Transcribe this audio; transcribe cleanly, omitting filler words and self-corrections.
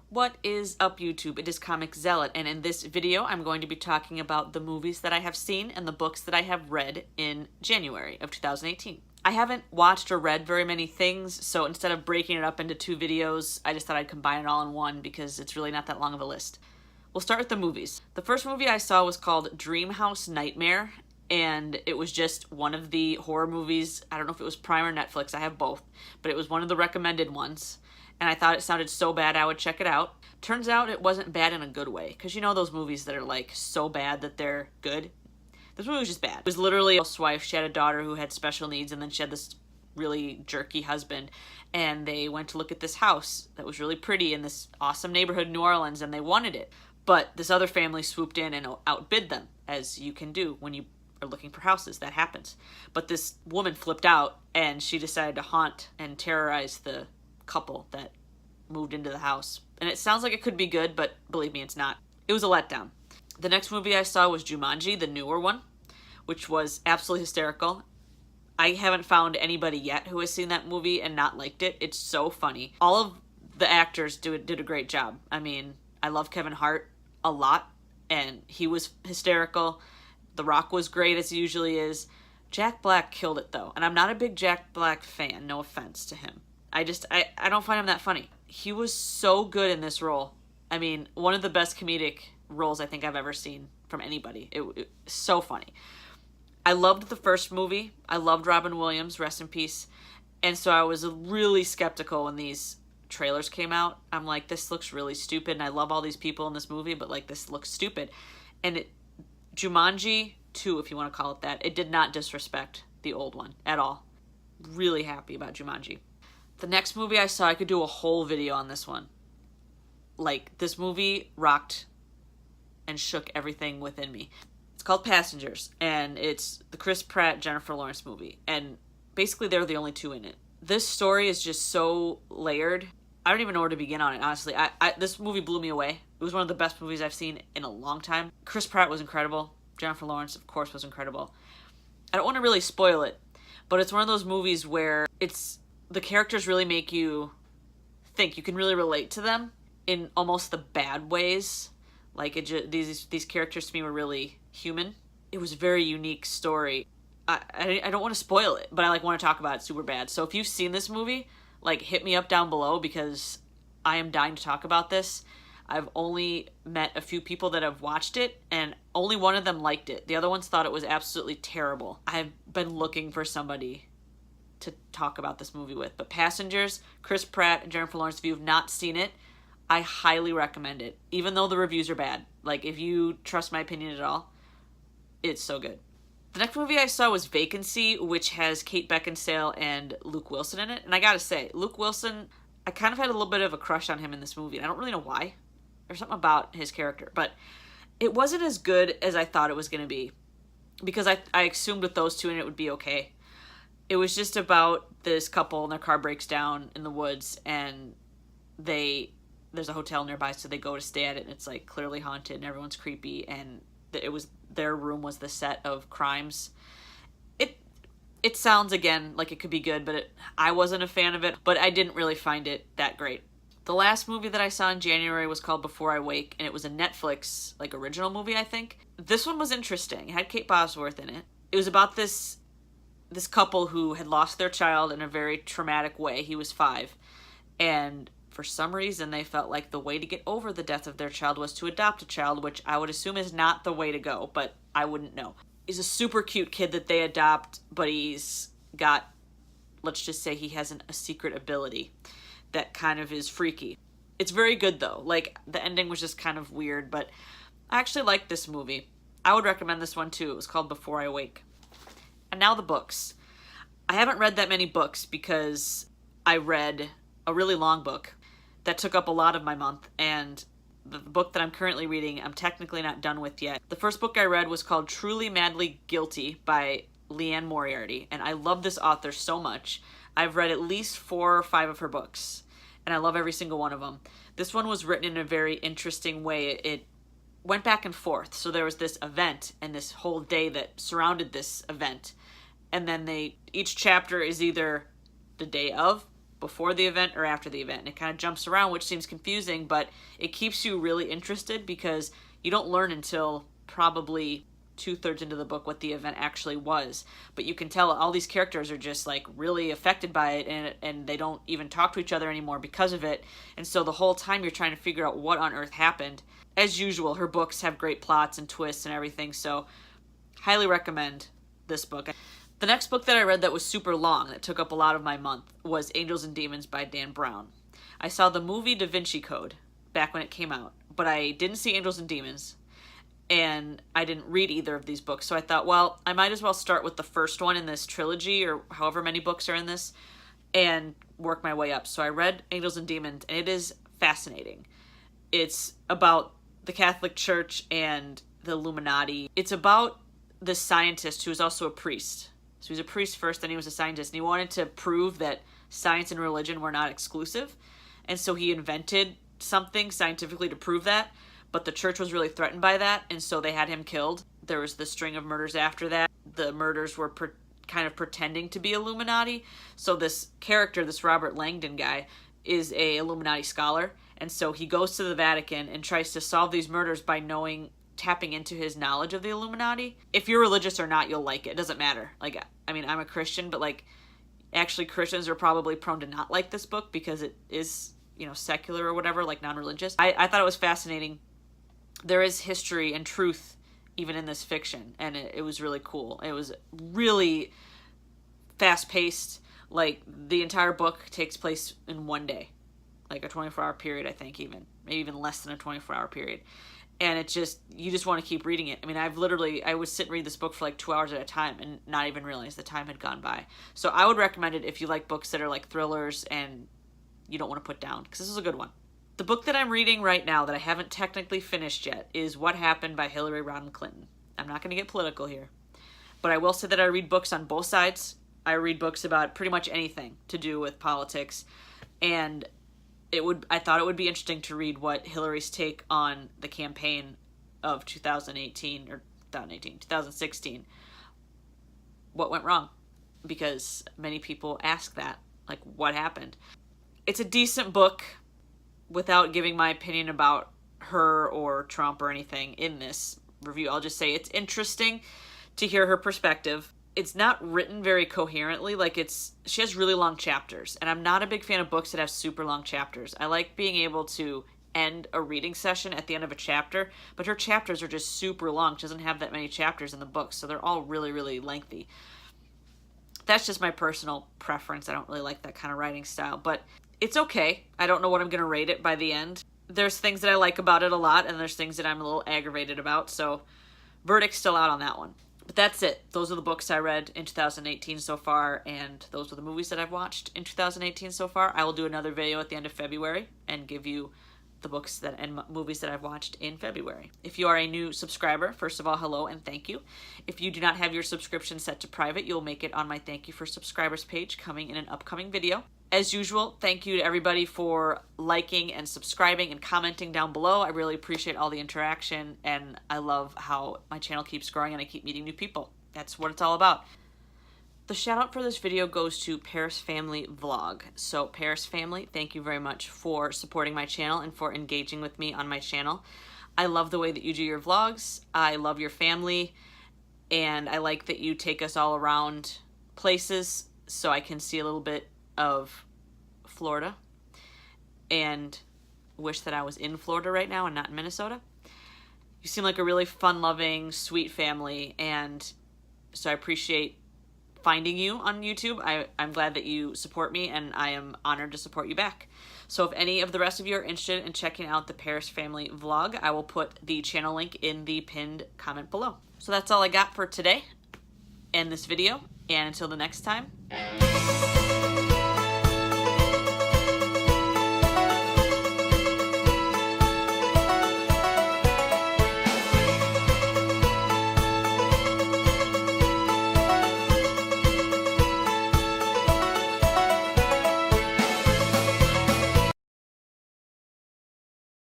What is up, YouTube? It is Comic Zealot, and in this video I'm going to be talking about the movies that I have seen and the books that I have read in January of 2018. I haven't watched or read very many things, so instead of breaking it up into two videos, I just thought I'd combine it all in one because it's really not that long of a list. We'll start with the movies. The first movie I saw was called Dreamhouse Nightmare, and it was just one of the horror movies. I don't know if it was Prime or Netflix, I have both, but it was one of the recommended ones. And I thought it sounded so bad I would check it out. Turns out it wasn't bad in a good way, because you know those movies that are like so bad that they're good? This movie was just bad. It was literally a housewife. She had a daughter who had special needs, and then she had this really jerky husband, and they went to look at this house that was really pretty in this awesome neighborhood in New Orleans, and they wanted it. But this other family swooped in and outbid them, as you can do when you are looking for houses. That happens. But this woman flipped out, and she decided to haunt and terrorize the couple that moved into the house. And it sounds like it could be good, but believe me, it's not. It was a letdown. The next movie I saw was Jumanji, the newer one, which was absolutely hysterical. I haven't found anybody yet who has seen that movie and not liked it. It's so funny. All of the actors did a great job. I mean, I love Kevin Hart a lot, and he was hysterical. The Rock was great, as he usually is. Jack Black killed it, though, and I'm not a big Jack Black fan, no offense to him. I don't find him that funny. He was so good in this role. I mean, one of the best comedic roles I think I've ever seen from anybody. It so funny. I loved the first movie. I loved Robin Williams, rest in peace. And so I was really skeptical when these trailers came out. I'm like, this looks really stupid, and I love all these people in this movie, but like, this looks stupid. And Jumanji 2, if you want to call it that, it did not disrespect the old one at all. Really happy about Jumanji. The next movie I saw, I could do a whole video on this one. Like, this movie rocked and shook everything within me. It's called Passengers, and it's the Chris Pratt, Jennifer Lawrence movie. And basically, they're the only two in it. This story is just so layered. I don't even know where to begin on it, honestly. This movie blew me away. It was one of the best movies I've seen in a long time. Chris Pratt was incredible. Jennifer Lawrence, of course, was incredible. I don't want to really spoil it, but it's one of those movies where the characters really make you think. You can really relate to them in almost the bad ways. Like, these characters to me were really human. It was a very unique story. I don't want to spoil it, but I want to talk about it super bad. So if you've seen this movie, hit me up down below, because I am dying to talk about this. I've only met a few people that have watched it, and only one of them liked it. The other ones thought it was absolutely terrible. I've been looking for somebody to talk about this movie with. But Passengers, Chris Pratt, and Jennifer Lawrence, if you have not seen it, I highly recommend it, even though the reviews are bad. If you trust my opinion at all, it's so good. The next movie I saw was Vacancy, which has Kate Beckinsale and Luke Wilson in it. And I gotta say, Luke Wilson, I kind of had a little bit of a crush on him in this movie. I don't really know why. There's something about his character. But it wasn't as good as I thought it was going to be, because I assumed with those two in it would be okay. It was just about this couple, and their car breaks down in the woods, and there's a hotel nearby, so they go to stay at it, and it's clearly haunted, and everyone's creepy, and their room was the set of crimes. It sounds, again, like it could be good, but I wasn't a fan of it, but I didn't really find it that great. The last movie that I saw in January was called Before I Wake, and it was a Netflix, original movie, I think. This one was interesting. It had Kate Bosworth in it. It was about this couple who had lost their child in a very traumatic way. He was 5. And for some reason, they felt like the way to get over the death of their child was to adopt a child, which I would assume is not the way to go, but I wouldn't know. He's a super cute kid that they adopt, but he's got, let's just say he has a secret ability that kind of is freaky. It's very good, though. The ending was just kind of weird, but I actually liked this movie. I would recommend this one, too. It was called Before I Wake. And now the books. I haven't read that many books because I read a really long book that took up a lot of my month, and the book that I'm currently reading, I'm technically not done with yet. The first book I read was called Truly Madly Guilty by Liane Moriarty, and I love this author so much. I've read at least 4 or 5 of her books, and I love every single one of them. This one was written in a very interesting way. It went back and forth, so there was this event and this whole day that surrounded this event, and then each chapter is either the day of, before the event or after the event. And it kind of jumps around, which seems confusing, but it keeps you really interested because you don't learn until probably 2/3 into the book what the event actually was. But you can tell all these characters are just like really affected by it, and they don't even talk to each other anymore because of it. And so the whole time you're trying to figure out what on earth happened. As usual, her books have great plots and twists and everything, so highly recommend this book. The next book that I read that was super long, that took up a lot of my month, was Angels and Demons by Dan Brown. I saw the movie Da Vinci Code back when it came out, but I didn't see Angels and Demons, and I didn't read either of these books. So I thought, well, I might as well start with the first one in this trilogy, or however many books are in this, and work my way up. So I read Angels and Demons, and it is fascinating. It's about the Catholic Church and the Illuminati. It's about this scientist who is also a priest. So he was a priest first, then he was a scientist, and he wanted to prove that science and religion were not exclusive. And so he invented something scientifically to prove that, but the church was really threatened by that, and so they had him killed. There was the string of murders after that. The murders were kind of pretending to be Illuminati. So this character, this Robert Langdon guy, is a Illuminati scholar, and so he goes to the Vatican and tries to solve these murders by tapping into his knowledge of the Illuminati. If you're religious or not, you'll like it. It doesn't matter. Like, I mean, I'm a Christian, but like, actually Christians are probably prone to not like this book because it is, you know, secular or whatever, like non-religious. I thought it was fascinating. There is history and truth even in this fiction, and it was really cool. It was really fast-paced. Like, the entire book takes place in one day, like a 24-hour period, I think, maybe even less than a 24-hour period. And you just want to keep reading it. I mean, I would sit and read this book for like 2 hours at a time and not even realize the time had gone by. So I would recommend it if you like books that are like thrillers and you don't want to put down, because this is a good one. The book that I'm reading right now that I haven't technically finished yet is What Happened by Hillary Rodham Clinton. I'm not going to get political here, but I will say that I read books on both sides. I read books about pretty much anything to do with politics, and I thought it would be interesting to read what Hillary's take on the campaign of 2016. What went wrong? Because many people ask that, like, what happened? It's a decent book without giving my opinion about her or Trump or anything in this review. I'll just say it's interesting to hear her perspective. It's not written very coherently. She has really long chapters, and I'm not a big fan of books that have super long chapters. I like being able to end a reading session at the end of a chapter, but her chapters are just super long. She doesn't have that many chapters in the book, so they're all really, really lengthy. That's just my personal preference. I don't really like that kind of writing style, but it's okay. I don't know what I'm going to rate it by the end. There's things that I like about it a lot, and there's things that I'm a little aggravated about, so verdict's still out on that one. But that's it. Those are the books I read in 2018 so far, and those are the movies that I've watched in 2018 so far. I will do another video at the end of February and give you the books and movies that I've watched in February. If you are a new subscriber, first of all, hello and thank you. If you do not have your subscription set to private, you'll make it on my thank you for subscribers page coming in an upcoming video. As usual, thank you to everybody for liking and subscribing and commenting down below. I really appreciate all the interaction, and I love how my channel keeps growing and I keep meeting new people. That's what it's all about. The shout out for this video goes to Paris Family Vlog. So Paris Family, thank you very much for supporting my channel and for engaging with me on my channel. I love the way that you do your vlogs. I love your family, and I like that you take us all around places so I can see a little bit of Florida, and wish that I was in Florida right now and not in Minnesota. You seem like a really fun-loving, sweet family, and so I appreciate finding you on YouTube. I'm glad that you support me, and I am honored to support you back. So if any of the rest of you are interested in checking out the Paris Family Vlog, I will put the channel link in the pinned comment below. So that's all I got for today and this video, and until the next time,